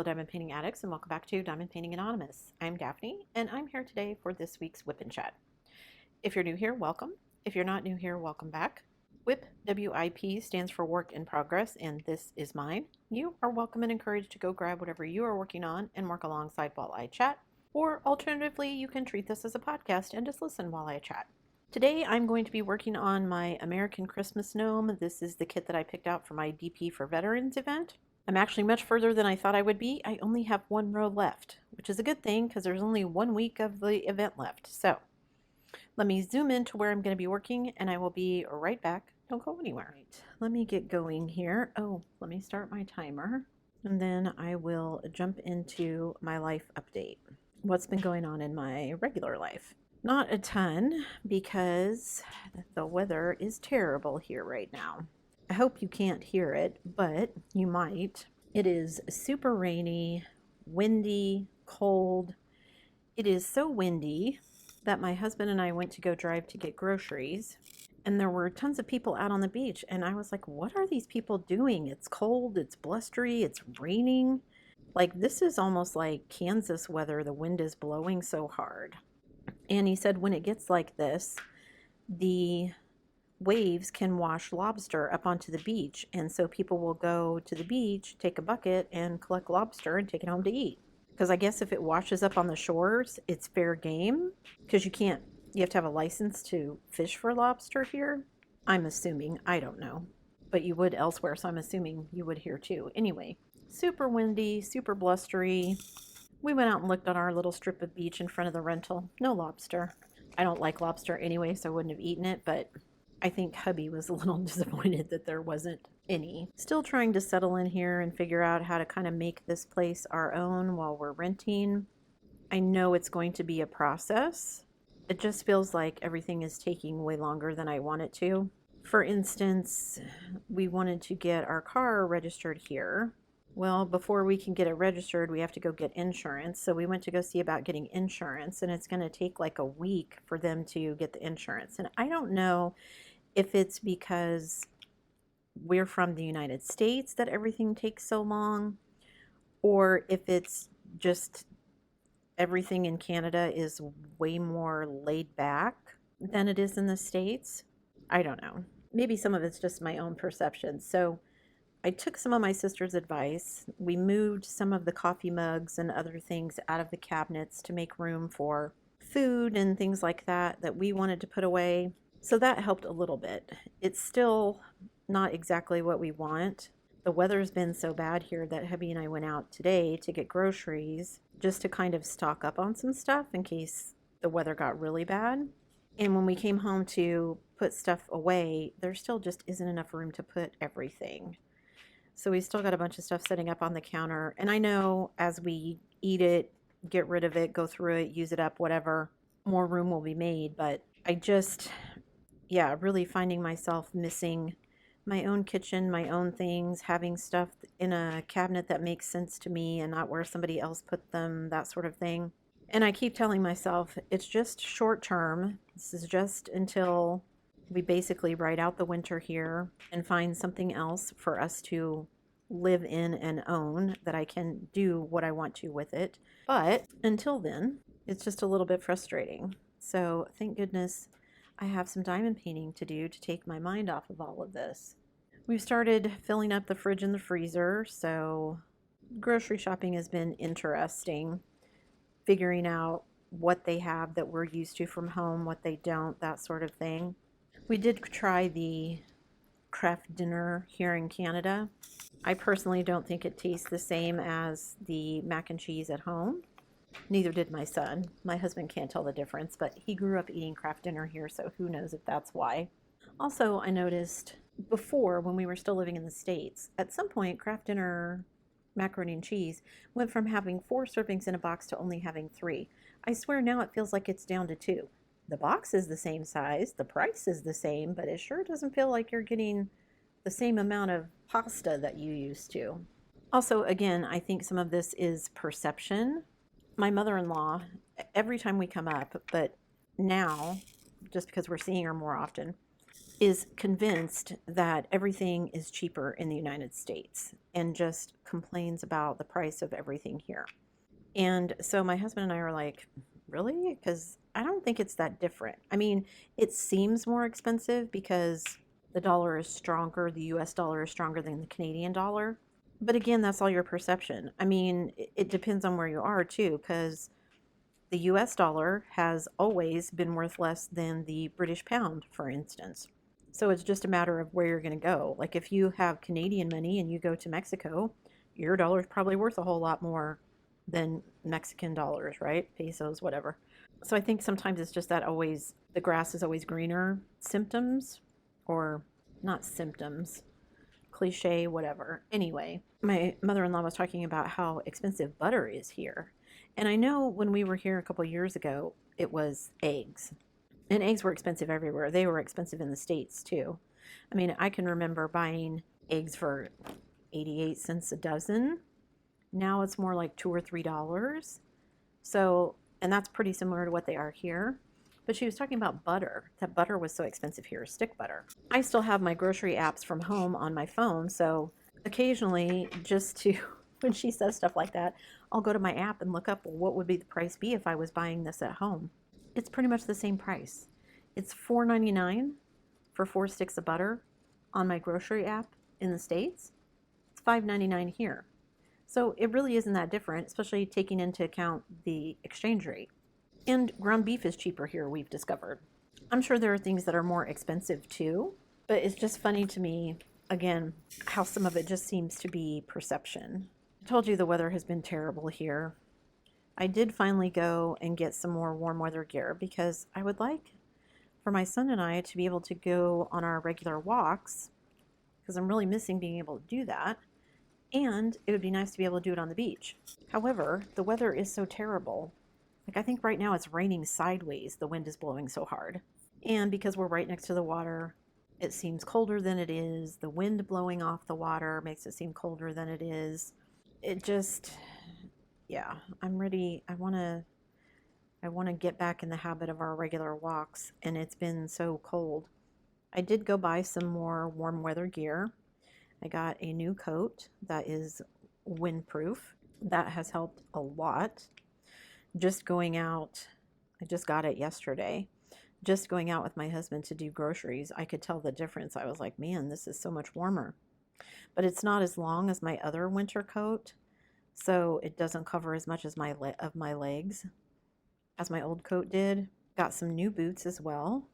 fellow diamond painting addicts, and welcome back to Diamond Painting Anonymous. I'm Daphne, and I'm here today for this week's WIP and Chat. If you're new here, welcome. If you're not new here, welcome back. WIP, W-I-P, stands for Work in Progress, and this is mine. You are welcome and encouraged to go grab whatever you are working on and work alongside while I chat, or alternatively, you can treat this as a podcast and just listen while I chat. Today, I'm going to be working on my American Christmas gnome. This is the kit that I picked out for my DP for Veterans event. I'm actually much further than I thought I would be. I only have one row left, which is a good thing because there's only 1 week of the event left. So let me zoom into where I'm going to be working and I will be right back. Don't go anywhere. Right, let me get going here. Oh, let me start my timer and then I will jump into my life update. What's been going on in my regular life? Not a ton because the weather is terrible here right now. I hope you can't hear it, but you might. It is super rainy, windy, cold. It is so windy that my husband and I went to go drive to get groceries, and there were tons of people out on the beach, and I was like, what are these people doing? It's cold, it's blustery, it's raining. Like, this is almost like Kansas weather. The wind is blowing so hard. And he said when it gets like this, the waves can wash lobster up onto the beach, and so people will go to the beach, take a bucket and collect lobster and take it home to eat, because I guess if it washes up on the shores, it's fair game, because you have to have a license to fish for lobster here. I'm assuming, I don't know, but you would elsewhere, so I'm assuming you would here too. Anyway, super windy, super blustery. We went out and looked on our little strip of beach in front of the rental. No lobster. I don't like lobster anyway, so I wouldn't have eaten it, but I think hubby was a little disappointed that there wasn't any. Still trying to settle in here and figure out how to kind of make this place our own while we're renting. I know it's going to be a process. It just feels like everything is taking way longer than I want it to. For instance, we wanted to get our car registered here. Well, before we can get it registered, we have to go get insurance. So we went to go see about getting insurance, and it's going to take like a week for them to get the insurance. And I don't know if it's because we're from the United States that everything takes so long, or if it's just everything in Canada is way more laid back than it is in the States. I don't know. Maybe some of it's just my own perception. So I took some of my sister's advice. We moved some of the coffee mugs and other things out of the cabinets to make room for food and things like that that we wanted to put away. So that helped a little bit. It's still not exactly what we want. The weather's been so bad here that hubby and I went out today to get groceries just to kind of stock up on some stuff in case the weather got really bad. And when we came home to put stuff away, there still just isn't enough room to put everything. So we still got a bunch of stuff sitting up on the counter. And I know as we eat it, get rid of it, go through it, use it up, whatever, more room will be made. But I just, really finding myself missing my own kitchen, my own things, having stuff in a cabinet that makes sense to me and not where somebody else put them, that sort of thing. And I keep telling myself, it's just short term. This is just until we basically ride out the winter here and find something else for us to live in and own that I can do what I want to with it. But until then, it's just a little bit frustrating. So thank goodness I have some diamond painting to do to take my mind off of all of this. We've started filling up the fridge and the freezer, so grocery shopping has been interesting. Figuring out what they have that we're used to from home, what they don't, that sort of thing. We did try the craft dinner here in Canada. I personally don't think it tastes the same as the mac and cheese at home. Neither did my son. My husband can't tell the difference, but he grew up eating craft dinner here, so who knows if that's why. Also, I noticed before, when we were still living in the States, at some point, craft dinner macaroni and cheese went from having 4 servings in a box to only having 3. I swear now it feels like it's down to 2. The box is the same size, the price is the same, but it sure doesn't feel like you're getting the same amount of pasta that you used to. Also, again, I think some of this is perception. My mother-in-law, every time we come up, but now, just because we're seeing her more often, is convinced that everything is cheaper in the United States and just complains about the price of everything here. And so my husband and I are like, really? Because I don't think it's that different. I mean, it seems more expensive because the dollar is stronger, the US dollar is stronger than the Canadian dollar. But again, that's all your perception. I mean, it depends on where you are too, because the US dollar has always been worth less than the British pound, for instance. So it's just a matter of where you're going to go. Like if you have Canadian money and you go to Mexico, your dollar is probably worth a whole lot more than Mexican dollars, right? Pesos, whatever. So I think sometimes it's just that always the grass is always greener symptoms, or not symptoms, cliche, whatever. Anyway, my mother in law was talking about how expensive butter is here. And I know when we were here a couple years ago, it was eggs. And eggs were expensive everywhere. They were expensive in the States too. I mean, I can remember buying eggs for 88 cents a dozen. Now it's more like $2 or $3. So, and that's pretty similar to what they are here. But she was talking about butter, that butter was so expensive here, stick butter. I still have my grocery apps from home on my phone, so occasionally, just to, when she says stuff like that, I'll go to my app and look up, well, what would be the price be if I was buying this at home? It's pretty much the same price. It's $4.99 for 4 sticks of butter on my grocery app in the States. It's $5.99 here. So it really isn't that different, especially taking into account the exchange rate. And ground beef is cheaper here, we've discovered. I'm sure there are things that are more expensive too, but it's just funny to me, again, how some of it just seems to be perception. I told you the weather has been terrible here. I did finally go and get some more warm weather gear because I would like for my son and I to be able to go on our regular walks, because I'm really missing being able to do that. And it would be nice to be able to do it on the beach. However, the weather is so terrible. Like, I think right now it's raining sideways. The wind is blowing so hard. And because we're right next to the water, it seems colder than it is. The wind blowing off the water makes it seem colder than it is. It just, yeah, I'm ready. I want to get back in the habit of our regular walks, and it's been so cold. I did go buy some more warm weather gear. I got a new coat that is windproof. That has helped a lot. Just going out, I just got it yesterday. Just going out with my husband to do groceries, I could tell the difference. I was like, man, this is so much warmer. But it's not as long as my other winter coat, so it doesn't cover as much as of my legs as my old coat did. Got some new boots as well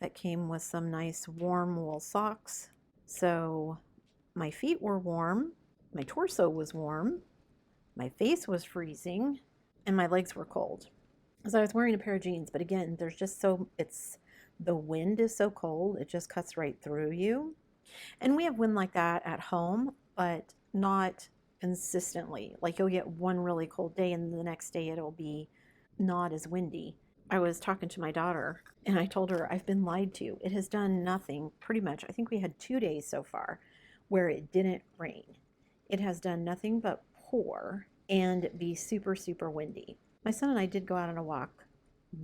that came with some nice warm wool socks. So my feet were warm, my torso was warm, my face was freezing, and my legs were cold. So I was wearing a pair of jeans, but again, the wind is so cold, it just cuts right through you. And we have wind like that at home, but not consistently. Like you'll get one really cold day and the next day it'll be not as windy. I was talking to my daughter and I told her I've been lied to. It has done nothing pretty much. I think we had 2 days so far where it didn't rain. It has done nothing but pour and be super, super windy. My son and I did go out on a walk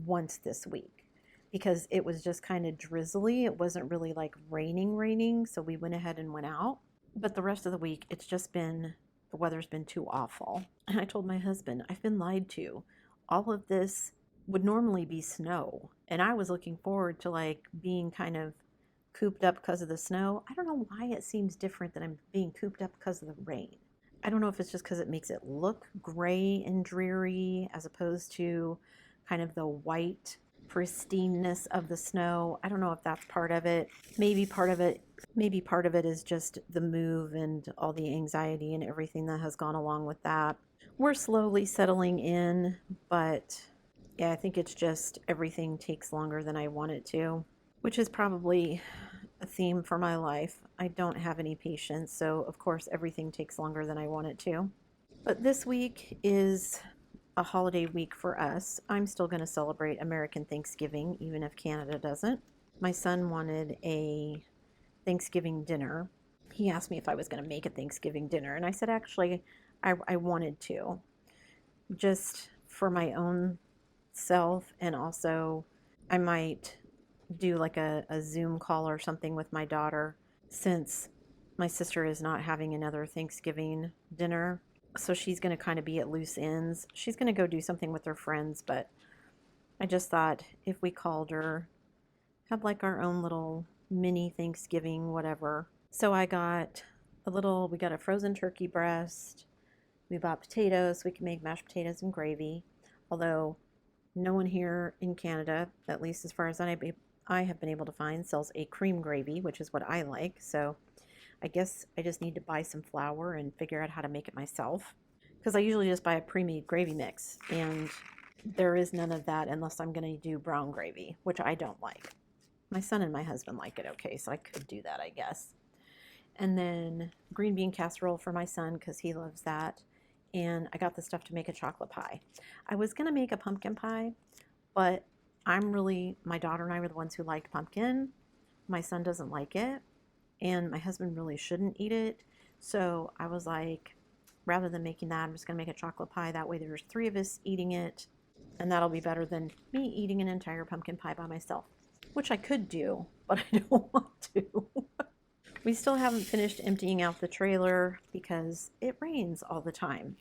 once this week because it was just kind of drizzly. It wasn't really like raining, so we went ahead and went out. But the rest of the week, the weather's been too awful. And I told my husband, I've been lied to. All of this would normally be snow, and I was looking forward to like being kind of cooped up because of the snow. I don't know why it seems different that I'm being cooped up because of the rain. I don't know if it's just because it makes it look gray and dreary as opposed to kind of the white pristineness of the snow. I don't know if that's part of it. Maybe part of it is just the move and all the anxiety and everything that has gone along with that. We're slowly settling in, but yeah, I think it's just everything takes longer than I want it to, which is probably a theme for my life. I don't have any patience, so of course everything takes longer than I want it to. But this week is a holiday week for us. I'm still going to celebrate American Thanksgiving, even if Canada doesn't. My son wanted a Thanksgiving dinner. He asked me if I was going to make a Thanksgiving dinner, and I said actually I wanted to, just for my own self, and also I might do like a Zoom call or something with my daughter, since my sister is not having another Thanksgiving dinner. So she's going to kind of be at loose ends. She's going to go do something with her friends, but I just thought if we called her, have like our own little mini Thanksgiving, whatever. So we got a frozen turkey breast. We bought potatoes so we can make mashed potatoes and gravy. Although no one here in Canada, at least as far as I have been able to find, sells a cream gravy, which is what I like. So I guess I just need to buy some flour and figure out how to make it myself. Because I usually just buy a pre-made gravy mix, and there is none of that unless I'm going to do brown gravy, which I don't like. My son and my husband like it okay, so I could do that, I guess. And then green bean casserole for my son because he loves that. And I got the stuff to make a chocolate pie. I was going to make a pumpkin pie, but my daughter and I were the ones who liked pumpkin. My son doesn't like it, and my husband really shouldn't eat it. So I was like, rather than making that, I'm just going to make a chocolate pie. That way there's 3 of us eating it, and that'll be better than me eating an entire pumpkin pie by myself, which I could do, but I don't want to. We still haven't finished emptying out the trailer because it rains all the time.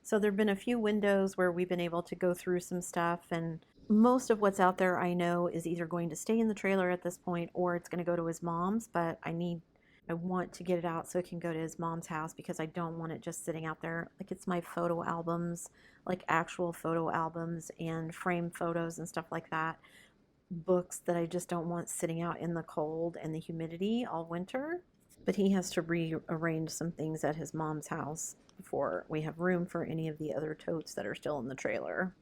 So there have been a few windows where we've been able to go through some stuff, and most of what's out there I know is either going to stay in the trailer at this point or it's going to go to his mom's, but I want to get it out so it can go to his mom's house because I don't want it just sitting out there. Like, it's my photo albums, like actual photo albums and frame photos and stuff like that. Books that I just don't want sitting out in the cold and the humidity all winter. But he has to rearrange some things at his mom's house before we have room for any of the other totes that are still in the trailer.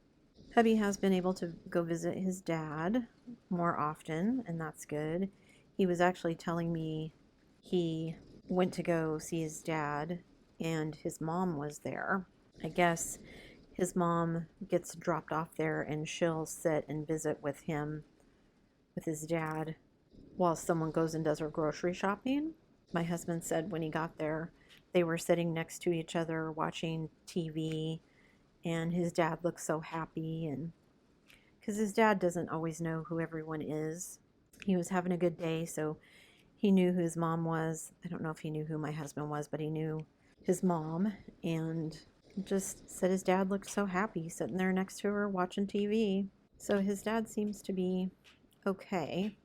Hubby has been able to go visit his dad more often, and that's good. He was actually telling me he went to go see his dad, and his mom was there. I guess his mom gets dropped off there, and she'll sit and visit with him, with his dad, while someone goes and does her grocery shopping. My husband said when he got there, they were sitting next to each other watching TV, and his dad looked so happy, and because his dad doesn't always know who everyone is. He was having a good day, so he knew who his mom was. I don't know if he knew who my husband was, but he knew his mom, and just said his dad looked so happy sitting there next to her watching TV. So his dad seems to be okay.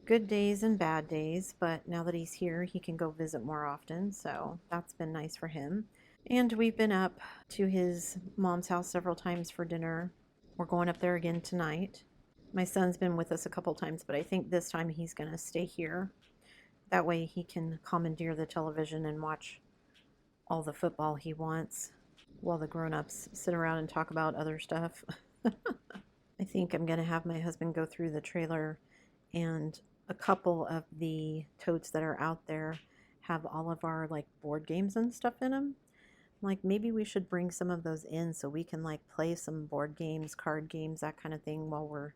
Good days and bad days, but now that he's here, he can go visit more often, so that's been nice for him. And we've been up to his mom's house several times for dinner. We're going up there again tonight. My son's been with us a couple times, but I think this time he's going to stay here. That way he can commandeer the television and watch all the football he wants while the grown-ups sit around and talk about other stuff. I think I'm going to have my husband go through the trailer, and a couple of the totes that are out there have all of our like board games and stuff in them. Like, maybe we should bring some of those in so we can like play some board games, card games, that kind of thing while we're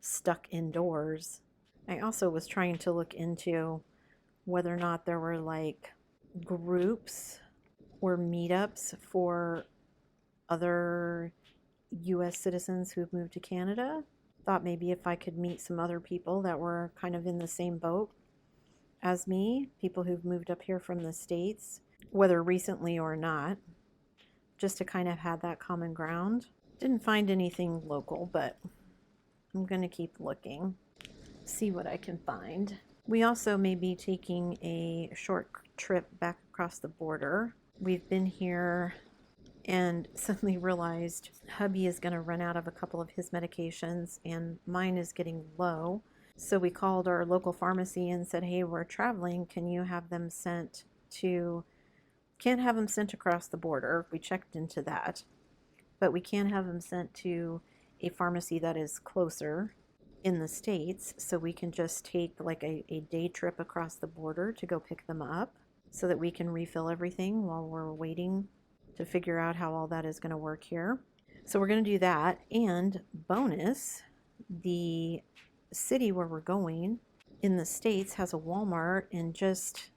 stuck indoors. I also was trying to look into whether or not there were like groups or meetups for other US citizens who've moved to Canada. Thought maybe if I could meet some other people that were kind of in the same boat as me, people who've moved up here from the States, whether recently or not, just to kind of have that common ground. Didn't find anything local, but I'm going to keep looking, see what I can find. We also may be taking a short trip back across the border. We've been here and suddenly realized hubby is going to run out of a couple of his medications and mine is getting low. So we called our local pharmacy and said, hey, we're traveling. Can you have them sent to, can't have them sent across the border. We checked into that, but we can have them sent to a pharmacy that is closer in the States, so we can just take like a day trip across the border to go pick them up so that we can refill everything while we're waiting to figure out how all that is going to work here. So we're going to do that. And bonus, the city where we're going in the States has a Walmart, and just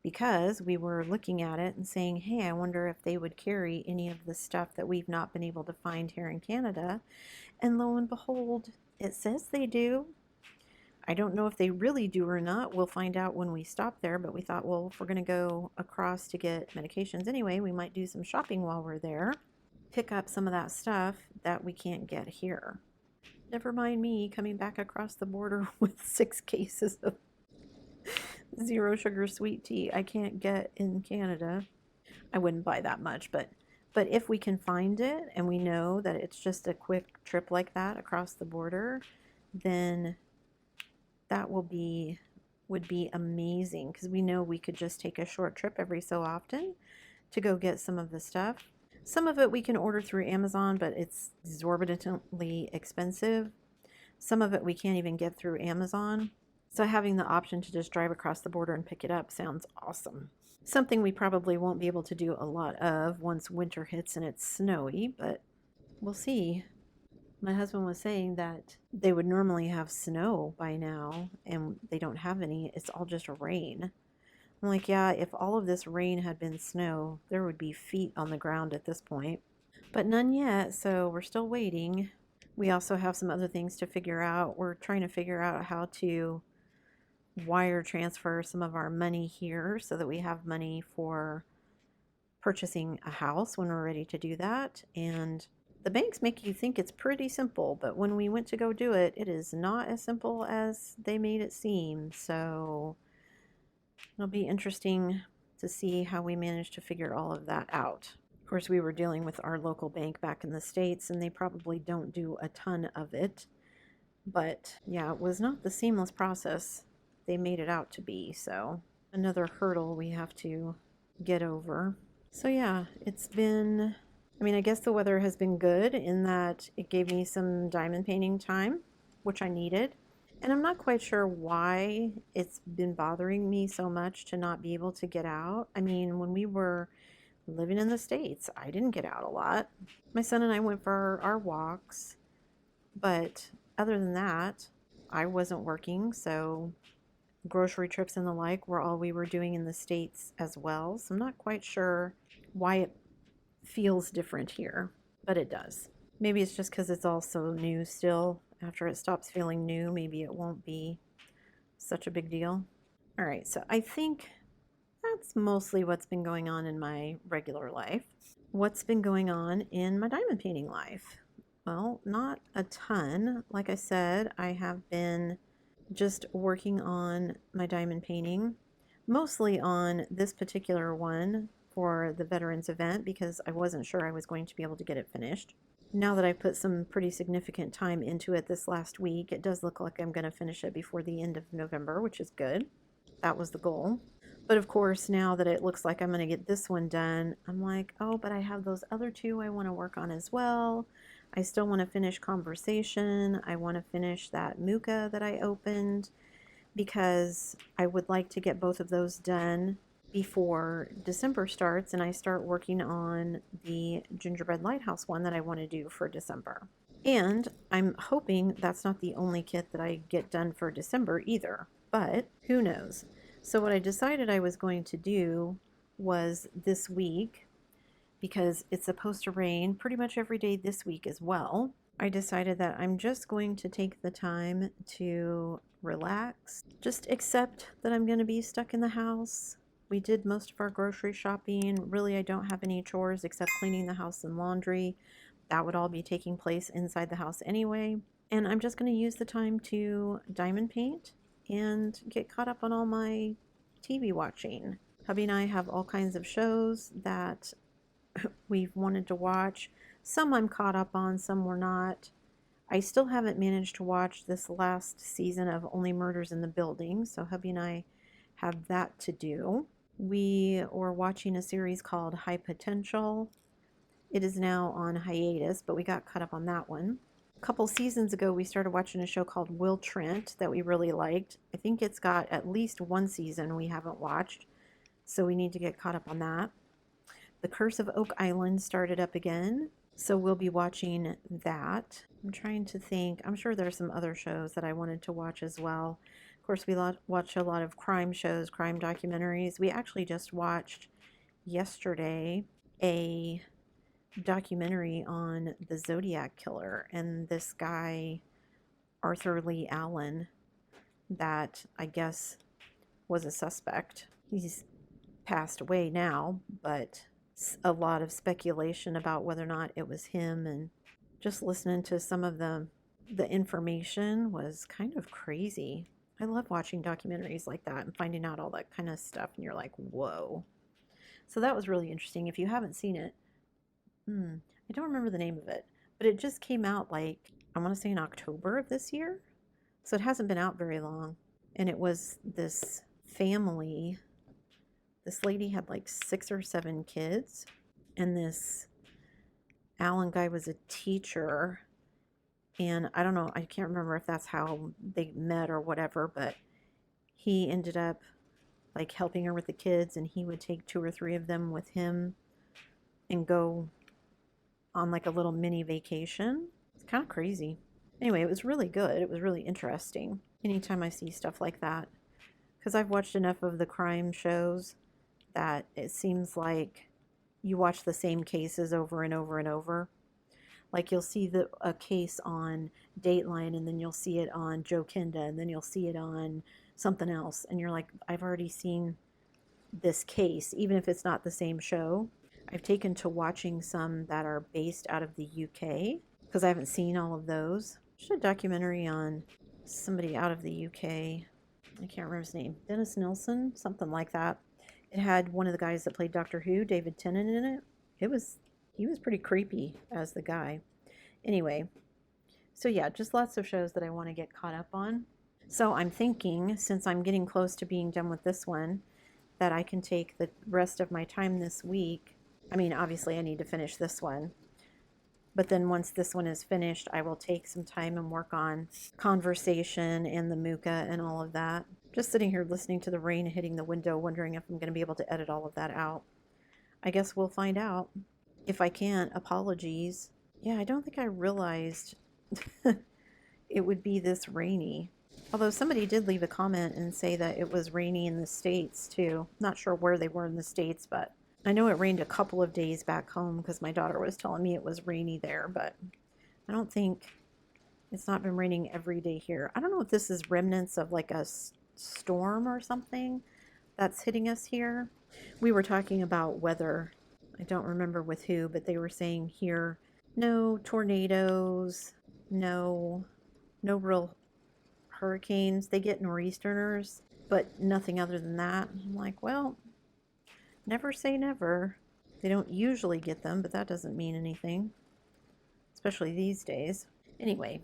because we were looking at it and saying, hey, I wonder if they would carry any of the stuff that we've not been able to find here in Canada. And lo and behold, it says they do. I don't know if they really do or not. We'll find out when we stop there, but we thought, well, if we're going to go across to get medications anyway, we might do some shopping while we're there, pick up some of that stuff that we can't get here. Never mind me coming back across the border with 6 cases of zero sugar sweet tea I can't get in Canada. I wouldn't buy that much, but if we can find it and we know that it's just a quick trip like that across the border, then that would be amazing, because we know we could just take a short trip every so often to go get some of the stuff. Some of it we can order through Amazon, but it's exorbitantly expensive. Some of it we can't even get through Amazon. So having the option to just drive across the border and pick it up sounds awesome. Something we probably won't be able to do a lot of once winter hits and it's snowy, but we'll see. My husband was saying that they would normally have snow by now, and they don't have any. It's all just rain. I'm like, yeah, if all of this rain had been snow, there would be feet on the ground at this point. But none yet, so we're still waiting. We also have some other things to figure out. We're trying to figure out how to wire transfer some of our money here so that we have money for purchasing a house when we're ready to do that. And the banks make you think it's pretty simple, but when we went to go do it, it is not as simple as they made it seem. So it'll be interesting to see how we manage to figure all of that out. Of course, we were dealing with our local bank back in the States, and they probably don't do a ton of it. But yeah, it was not the seamless process they made it out to be. So another hurdle we have to get over. So yeah, it's been, I mean, I guess the weather has been good in that it gave me some diamond painting time, which I needed. And I'm not quite sure why it's been bothering me so much to not be able to get out. I mean, when we were living in the States, I didn't get out a lot. My son and I went for our walks, but other than that, I wasn't working, so grocery trips and the like were all we were doing in the States as well. So I'm not quite sure why it feels different here, but it does. Maybe it's just because it's all so new still. After it stops feeling new, maybe it won't be such a big deal. All right, so I think that's mostly what's been going on in my regular life. What's been going on in my diamond painting life? Well, not a ton. Like I said, I have been just working on my diamond painting, mostly on this particular one for the veterans event because I wasn't sure I was going to be able to get it finished. Now that I've put some pretty significant time into it this last week, it does look like I'm going to finish it before the end of November, which is good. That was the goal. But of course, now that it looks like I'm going to get this one done, I'm like, oh, but I have those other two I want to work on as well. I still want to finish Conversation. I want to finish that Muka that I opened because I would like to get both of those done before December starts and I start working on the Gingerbread Lighthouse one that I want to do for December. And I'm hoping that's not the only kit that I get done for December either, but who knows. So what I decided I was going to do was this week, because it's supposed to rain pretty much every day this week as well, I decided that I'm just going to take the time to relax, just accept that I'm going to be stuck in the house. We did most of our grocery shopping. Really, I don't have any chores except cleaning the house and laundry. That would all be taking place inside the house anyway. And I'm just going to use the time to diamond paint and get caught up on all my TV watching. Hubby and I have all kinds of shows that we've wanted to watch. Some I'm caught up on, some we're not. I still haven't managed to watch this last season of Only Murders in the Building, so hubby and I have that to do. We were watching a series called High Potential. It is now on hiatus, but we got caught up on that one. A couple seasons ago, we started watching a show called Will Trent that we really liked. I think it's got at least one season we haven't watched, so we need to get caught up on that. The Curse of Oak Island started up again, so we'll be watching that. I'm trying to think. I'm sure there's some other shows that I wanted to watch as well. Of course, we watch a lot of crime shows, crime documentaries. We actually just watched yesterday a documentary on the Zodiac Killer and this guy, Arthur Lee Allen. that I guess was a suspect. He's passed away now, but a lot of speculation about whether or not it was him, and just listening to some of the information was kind of crazy. I love watching documentaries like that and finding out all that kind of stuff, and you're like, whoa. So that was really interesting. If you haven't seen it, I don't remember the name of it, but it just came out like, I want to say in October of this year. So it hasn't been out very long. And it was this family. This lady had like 6 or 7 kids, and this Alan guy was a teacher. And I don't know, I can't remember if that's how they met or whatever, but he ended up like helping her with the kids, and he would take 2 or 3 of them with him and go on like a little mini vacation. It's kind of crazy. Anyway, it was really good. It was really interesting. Anytime I see stuff like that, because I've watched enough of the crime shows that it seems like you watch the same cases over and over and over. Like you'll see a case on Dateline, and then you'll see it on Joe Kenda, and then you'll see it on something else, and you're like, I've already seen this case, even if it's not the same show. I've taken to watching some that are based out of the UK because I haven't seen all of those. There's a documentary on somebody out of the UK. I can't remember his name. Dennis Nilsson, something like that. It had one of the guys that played Doctor Who, David Tennant, in it. He was pretty creepy as the guy. Anyway, so yeah, just lots of shows that I want to get caught up on. So I'm thinking, since I'm getting close to being done with this one, that I can take the rest of my time this week. I mean, obviously I need to finish this one, but then once this one is finished, I will take some time and work on conversation and the Muka and all of that. Just sitting here listening to the rain hitting the window, wondering if I'm going to be able to edit all of that out. I guess we'll find out. If I can't, apologies. Yeah, I don't think I realized it would be this rainy. Although somebody did leave a comment and say that it was rainy in the States too. Not sure where they were in the States, but I know it rained a couple of days back home because my daughter was telling me it was rainy there, but I don't think it's not been raining every day here. I don't know if this is remnants of like a storm or something that's hitting us here. We were talking about weather. I don't remember with who, but they were saying here, no tornadoes, no real hurricanes. They get nor'easters, but nothing other than that. I'm like, well, never say never. They don't usually get them, but that doesn't mean anything, especially these days. Anyway,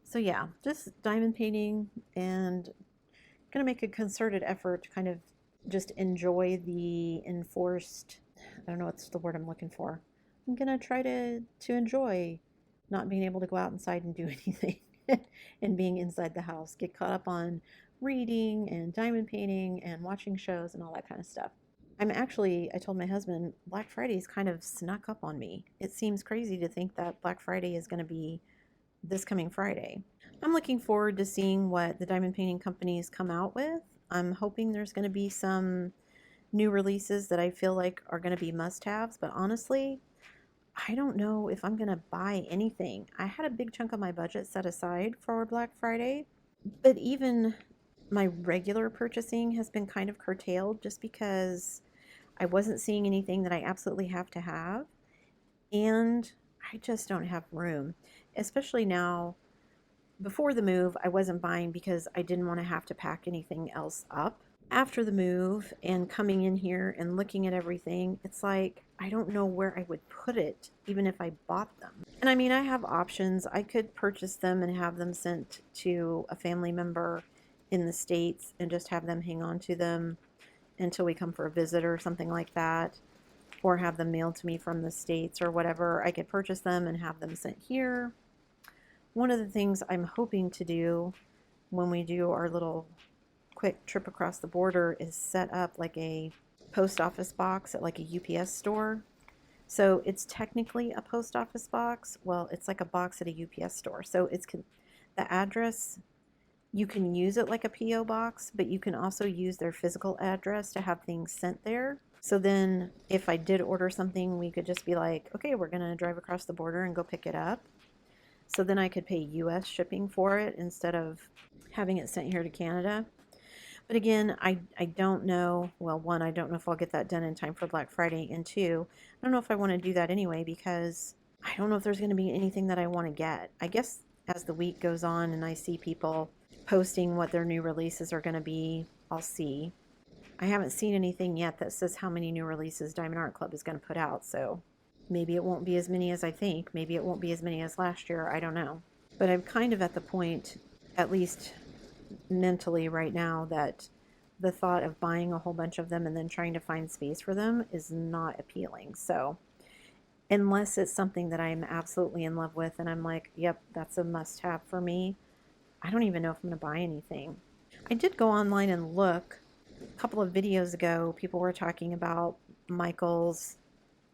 so yeah, just diamond painting, and gonna make a concerted effort to kind of just enjoy the enforced, I don't know what's the word I'm looking for. I'm gonna try to enjoy not being able to go out inside and do anything and being inside the house. Get caught up on reading and diamond painting and watching shows and all that kind of stuff. I told my husband, Black Friday's kind of snuck up on me. It seems crazy to think that Black Friday is going to be this coming Friday. I'm looking forward to seeing what the diamond painting companies come out with. I'm hoping there's going to be some new releases that I feel like are going to be must-haves, but honestly, I don't know if I'm going to buy anything. I had a big chunk of my budget set aside for Black Friday, but even my regular purchasing has been kind of curtailed just because I wasn't seeing anything that I absolutely have to have, and I just don't have room, especially now. Before the move, I wasn't buying because I didn't want to have to pack anything else up. After the move and coming in here and looking at everything, it's like I don't know where I would put it, even if I bought them. And I mean, I have options. I could purchase them and have them sent to a family member in the States and just have them hang on to them until we come for a visit or something like that, or have them mailed to me from the States or whatever. I could purchase them and have them sent here. One of the things I'm hoping to do when we do our little quick trip across the border is set up like a post office box at like a UPS store. So it's technically a post office box. Well, it's like a box at a UPS store. So it's the address, you can use it like a PO box, but you can also use their physical address to have things sent there. So then if I did order something, we could just be like, okay, we're going to drive across the border and go pick it up. So then I could pay US shipping for it instead of having it sent here to Canada. But again, I don't know. Well, one, I don't know if I'll get that done in time for Black Friday. And two, I don't know if I want to do that anyway because I don't know if there's going to be anything that I want to get. I guess as the week goes on and I see people posting what their new releases are going to be, I'll see. I haven't seen anything yet that says how many new releases Diamond Art Club is going to put out. So maybe it won't be as many as I think. Maybe it won't be as many as last year. I don't know. But I'm kind of at the point, at least mentally right now, that the thought of buying a whole bunch of them and then trying to find space for them is not appealing. So unless it's something that I'm absolutely in love with and I'm like, yep, that's a must have for me, I don't even know if I'm going to buy anything. I did go online and look. A couple of videos ago, people were talking about Michael's,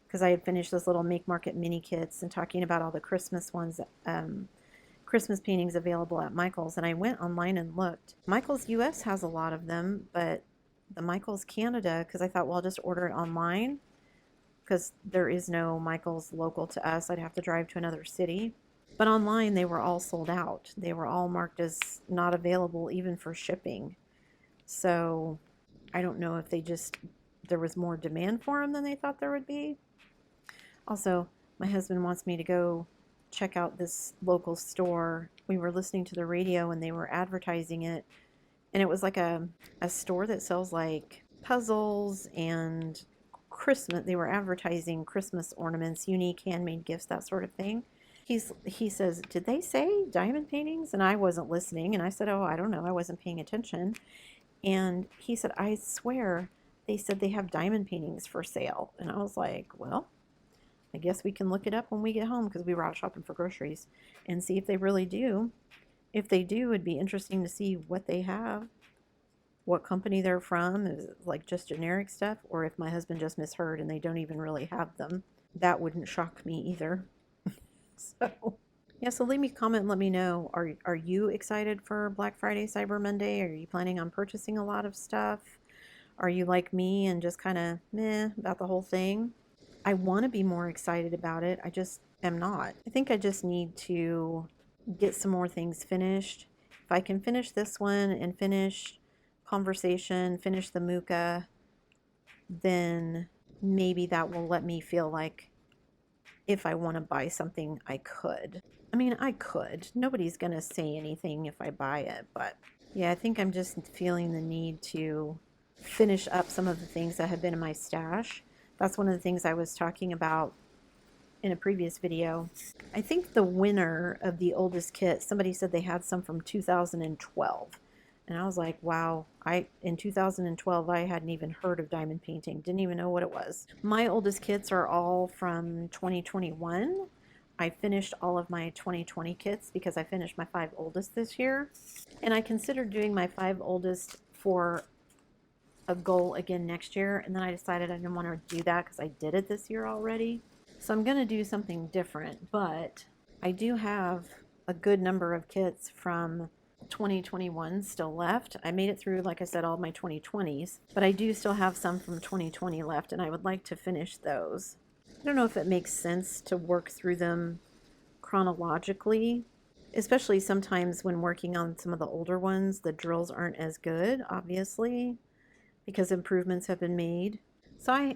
because I had finished those little Make Market mini kits and talking about all the Christmas ones, Christmas paintings available at Michael's. And I went online and looked. Michael's US has a lot of them, but the Michael's Canada, because I thought, well, I'll just order it online because there is no Michael's local to us. I'd have to drive to another city. But online, they were all sold out. They were all marked as not available even for shipping. So I don't know if there was more demand for them than they thought there would be. Also, my husband wants me to go check out this local store. We were listening to the radio and they were advertising it. And it was like a store that sells like puzzles and Christmas. They were advertising Christmas ornaments, unique handmade gifts, that sort of thing. He says, did they say diamond paintings? And I wasn't listening. And I said, oh, I don't know. I wasn't paying attention. And he said, I swear they said they have diamond paintings for sale. And I was like, well, I guess we can look it up when we get home because we were out shopping for groceries and see if they really do. If they do, it'd be interesting to see what they have, what company they're from, is it like just generic stuff, or if my husband just misheard and they don't even really have them. That wouldn't shock me either. So, yeah, so leave me a comment and let me know. Are you excited for Black Friday, Cyber Monday? Are you planning on purchasing a lot of stuff? Are you like me and just kind of meh about the whole thing? I want to be more excited about it. I just am not. I think I just need to get some more things finished. If I can finish this one and finish Conversation, finish the Muka, then maybe that will let me feel like if I want to buy something, I could. I mean, I could. Nobody's going to say anything if I buy it, but yeah, I think I'm just feeling the need to finish up some of the things that have been in my stash. That's one of the things I was talking about in a previous video. I think the winner of the oldest kit, somebody said they had some from 2012. And I was like, wow, in 2012, I hadn't even heard of diamond painting. Didn't even know what it was. My oldest kits are all from 2021. I finished all of my 2020 kits because I finished my 5 oldest this year. And I considered doing my 5 oldest for a goal again next year. And then I decided I didn't want to do that because I did it this year already. So I'm going to do something different. But I do have a good number of kits from 2021 still left. I made it through, like I said, all my 2020s, but I do still have some from 2020 left, and I would like to finish those. I don't know if it makes sense to work through them chronologically, especially sometimes when working on some of the older ones. The drills aren't as good, obviously, because improvements have been made. So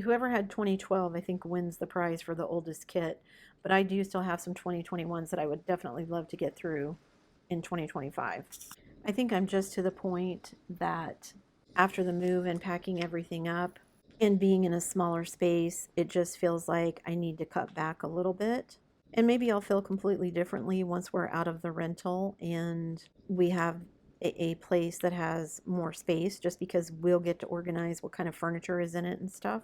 whoever had 2012, I think, wins the prize for the oldest kit, but I do still have some 2021s that I would definitely love to get through in 2025. I think I'm just to the point that after the move and packing everything up and being in a smaller space, it just feels like I need to cut back a little bit. And maybe I'll feel completely differently once we're out of the rental and we have a place that has more space, just because we'll get to organize what kind of furniture is in it and stuff.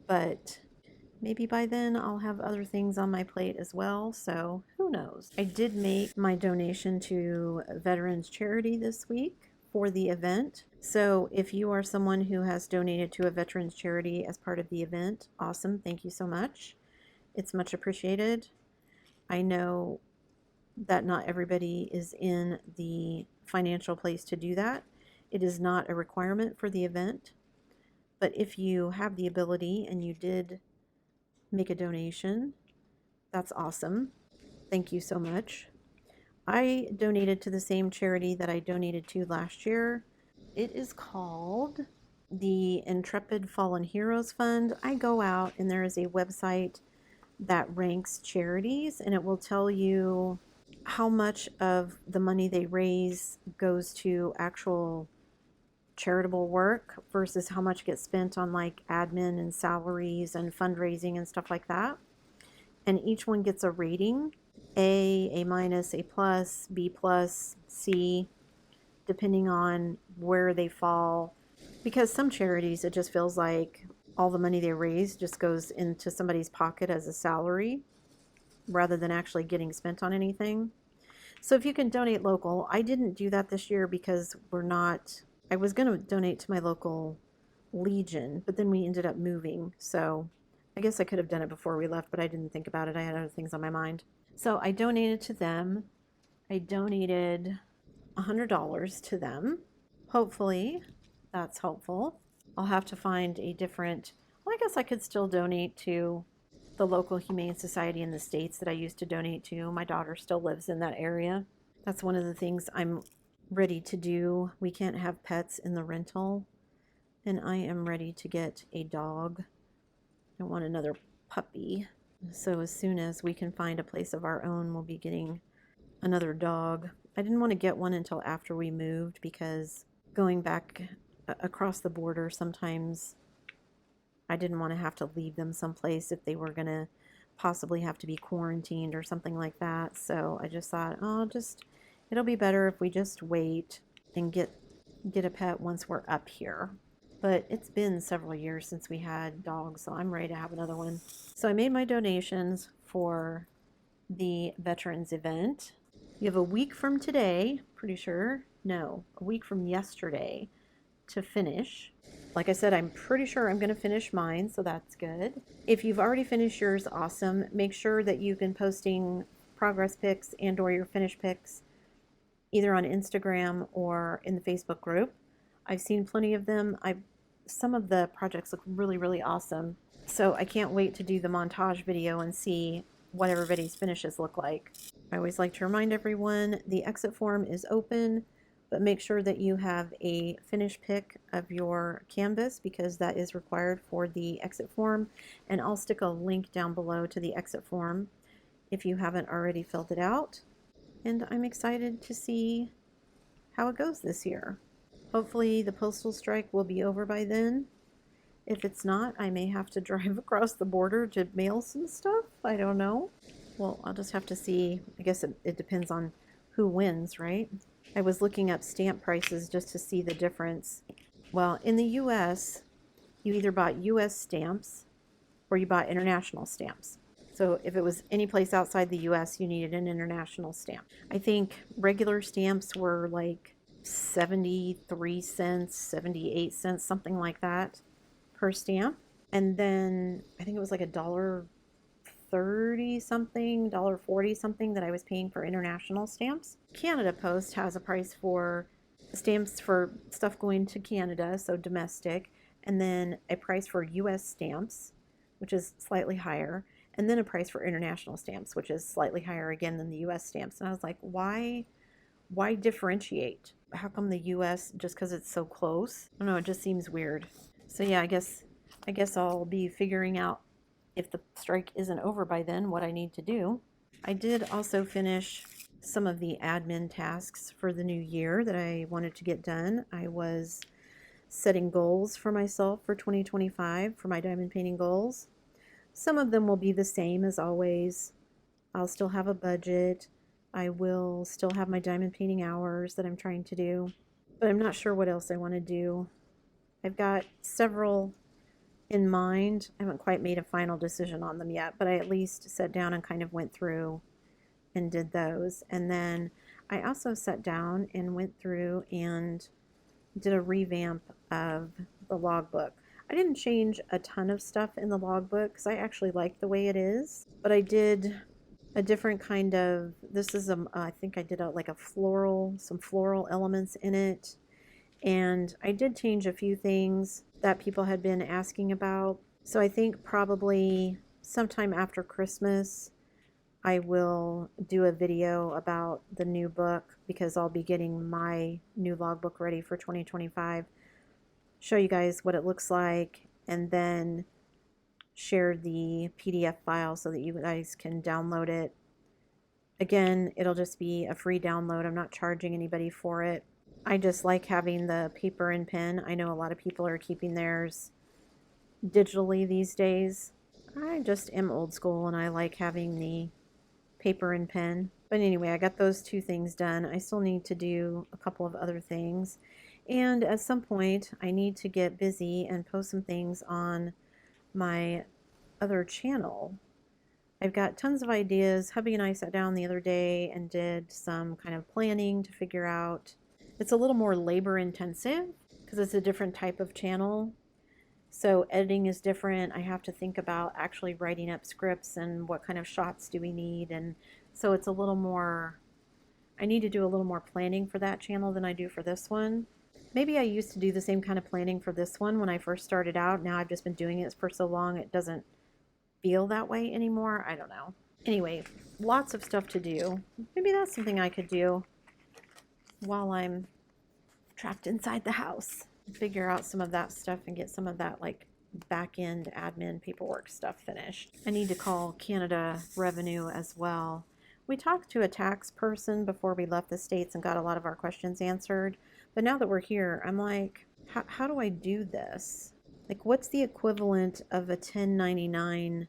But maybe by then I'll have other things on my plate as well, so who knows. I did make my donation to Veterans Charity this week for the event. So if you are someone who has donated to a Veterans Charity as part of the event, awesome, thank you so much. It's much appreciated. I know that not everybody is in the financial place to do that. It is not a requirement for the event, but if you have the ability and you did make a donation, that's awesome. Thank you so much. I donated to the same charity that I donated to last year. It is called the Intrepid Fallen Heroes Fund. I go out and there is a website that ranks charities, and it will tell you how much of the money they raise goes to actual charitable work versus how much gets spent on like admin and salaries and fundraising and stuff like that. And each one gets a rating: A minus, A plus, B plus, C, depending on where they fall. Because some charities, it just feels like all the money they raise just goes into somebody's pocket as a salary rather than actually getting spent on anything. So if you can donate local, I didn't do that this year because I was going to donate to my local Legion, but then we ended up moving. So I guess I could have done it before we left, but I didn't think about it. I had other things on my mind. So I donated to them. I donated $100 to them. Hopefully that's helpful. I'll have to find a different, well, I guess I could still donate to the local Humane Society in the States that I used to donate to. My daughter still lives in that area. That's one of the things I'm ready to do. We can't have pets in the rental, and I am ready to get a dog. I don't want another puppy. So as soon as we can find a place of our own, we'll be getting another dog. I didn't want to get one until after we moved because going back across the border, sometimes I didn't want to have to leave them someplace if they were going to possibly have to be quarantined or something like that. So I just thought, it'll be better if we just wait and get a pet once we're up here. But it's been several years since we had dogs, so I'm ready to have another one. So I made my donations for the veterans event. You have a week from today, pretty sure. No, a week from yesterday to finish. Like I said, I'm pretty sure I'm going to finish mine, so that's good. If you've already finished yours, awesome. Make sure that you've been posting progress pics and or your finished pics either on Instagram or in the Facebook group. I've seen plenty of them. Some of the projects look really, really awesome. So I can't wait to do the montage video and see what everybody's finishes look like. I always like to remind everyone the exit form is open, but make sure that you have a finished pic of your canvas because that is required for the exit form. And I'll stick a link down below to the exit form if you haven't already filled it out. And I'm excited to see how it goes this year. Hopefully the postal strike will be over by then. If it's not, I may have to drive across the border to mail some stuff. I don't know. Well, I'll just have to see. I guess it depends on who wins, right? I was looking up stamp prices just to see the difference. Well, in the US, you either bought US stamps or you bought international stamps. So if it was any place outside the US, you needed an international stamp. I think regular stamps were like 73 cents, 78 cents, something like that per stamp. And then I think it was like $1.30 something, $1.40 something that I was paying for international stamps. Canada Post has a price for stamps for stuff going to Canada, so domestic, and then a price for US stamps, which is slightly higher, and then a price for international stamps, which is slightly higher again than the US stamps. And I was like, why differentiate? How come the US, just because it's so close? I don't know, it just seems weird. So yeah, I guess I'll be figuring out, if the strike isn't over by then, what I need to do. I did also finish some of the admin tasks for the new year that I wanted to get done. I was setting goals for myself for 2025 for my diamond painting goals. Some of them will be the same as always. I'll still have a budget. I will still have my diamond painting hours that I'm trying to do, but I'm not sure what else I want to do. I've got several in mind. I haven't quite made a final decision on them yet, but I at least sat down and kind of went through and did those. And then I also sat down and went through and did a revamp of the logbook. I didn't change a ton of stuff in the logbook because I actually like the way it is, but I did a different kind of, this is I think I did like some floral elements in it. And I did change a few things that people had been asking about. So I think probably sometime after Christmas, I will do a video about the new book because I'll be getting my new logbook ready for 2025. Show you guys what it looks like and then share the PDF file so that you guys can download it. Again, it'll just be a free download. I'm not charging anybody for it. I just like having the paper and pen. I know a lot of people are keeping theirs digitally these days. I just am old school and I like having the paper and pen. But anyway, I got those two things done. I still need to do a couple of other things. And at some point, I need to get busy and post some things on my other channel. I've got tons of ideas. Hubby and I sat down the other day and did some kind of planning to figure out. It's a little more labor intensive because it's a different type of channel. So editing is different. I have to think about actually writing up scripts and what kind of shots do we need. And so it's a little more, I need to do a little more planning for that channel than I do for this one. Maybe I used to do the same kind of planning for this one when I first started out. Now I've just been doing it for so long it doesn't feel that way anymore. I don't know. Anyway, lots of stuff to do. Maybe that's something I could do while I'm trapped inside the house. Figure out some of that stuff and get some of that like back end admin paperwork stuff finished. I need to call Canada Revenue as well. We talked to a tax person before we left the States and got a lot of our questions answered. But now that we're here, I'm like, how do I do this? Like, what's the equivalent of a 1099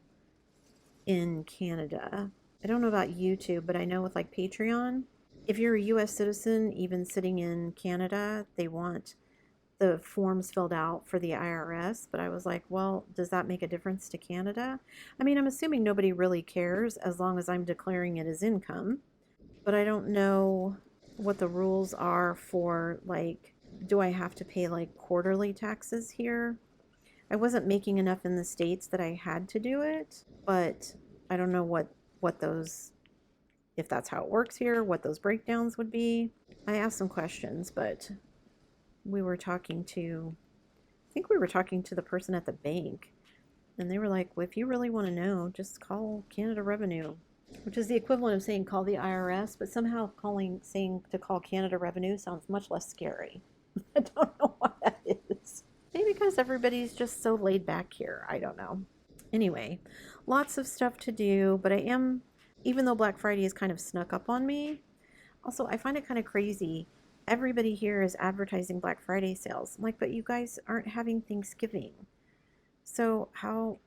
in Canada? I don't know about YouTube, but I know with like Patreon, if you're a US citizen, even sitting in Canada, they want the forms filled out for the IRS. But I was like, well, does that make a difference to Canada? I mean, I'm assuming nobody really cares as long as I'm declaring it as income. But I don't know what the rules are for, like, do I have to pay like quarterly taxes here? I wasn't making enough in the States that I had to do it, but I don't know what those, if that's how it works here, what those breakdowns would be. I asked some questions, but we were talking to, I think we were talking to the person at the bank, and they were like, well, if you really want to know, just call Canada Revenue, which is the equivalent of saying call the IRS, but somehow saying to call Canada Revenue sounds much less scary. I don't know why that is. Maybe because everybody's just so laid back here. I don't know. Anyway, lots of stuff to do, but I am, even though Black Friday is kind of snuck up on me, also I find it kind of crazy. Everybody here is advertising Black Friday sales. I'm like, but you guys aren't having Thanksgiving. So how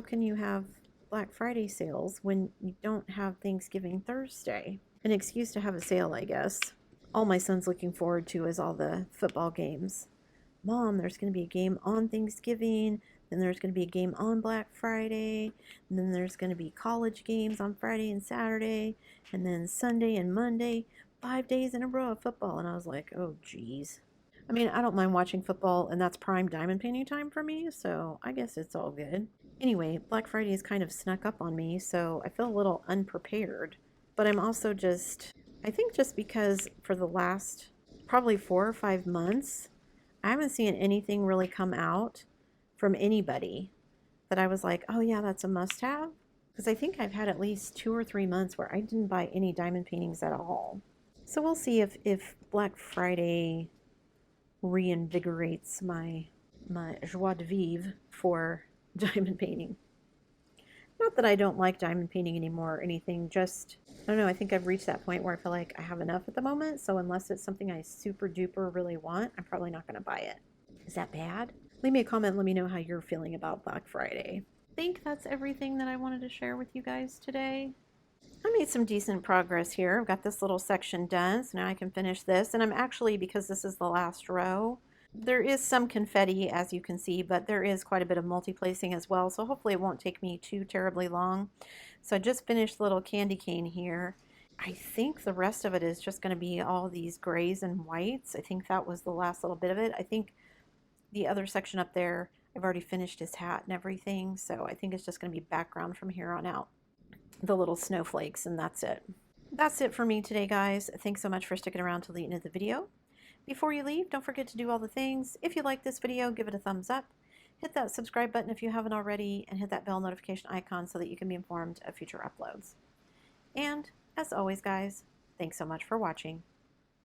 can you have Black Friday sales when you don't have Thanksgiving Thursday? An excuse to have a sale, I guess. All my son's looking forward to is all the football games. Mom, there's going to be a game on Thanksgiving, then there's going to be a game on Black Friday, and then there's going to be college games on Friday and Saturday, and then Sunday and Monday, 5 days in a row of football. And I was like, oh, geez. I mean, I don't mind watching football, and that's prime diamond painting time for me, so I guess it's all good. Anyway, Black Friday is kind of snuck up on me, so I feel a little unprepared. But I'm also just, I think just because for the last probably 4 or 5 months, I haven't seen anything really come out from anybody that I was like, oh yeah, that's a must-have. Because I think I've had at least 2 or 3 months where I didn't buy any diamond paintings at all. So we'll see if Black Friday reinvigorates my joie de vivre for diamond painting. Not that I don't like diamond painting anymore or anything, just, I don't know, I think I've reached that point where I feel like I have enough at the moment, so unless it's something I super duper really want, I'm probably not going to buy it. Is that bad? Leave me a comment and let me know how you're feeling about Black Friday. I think that's everything that I wanted to share with you guys today. I made some decent progress here. I've got this little section done, so now I can finish this, and I'm actually, because this is the last row, there is some confetti, as you can see, but there is quite a bit of multi-placing as well, so hopefully it won't take me too terribly long. So I just finished the little candy cane here. I think the rest of it is just going to be all these grays and whites. I think that was the last little bit of it. I think the other section up there, I've already finished his hat and everything, so I think it's just going to be background from here on out. The little snowflakes, and that's it. That's it for me today, guys. Thanks so much for sticking around till the end of the video. Before you leave, don't forget to do all the things. If you like this video, give it a thumbs up. Hit that subscribe button if you haven't already, and hit that bell notification icon so that you can be informed of future uploads. And as always, guys, thanks so much for watching.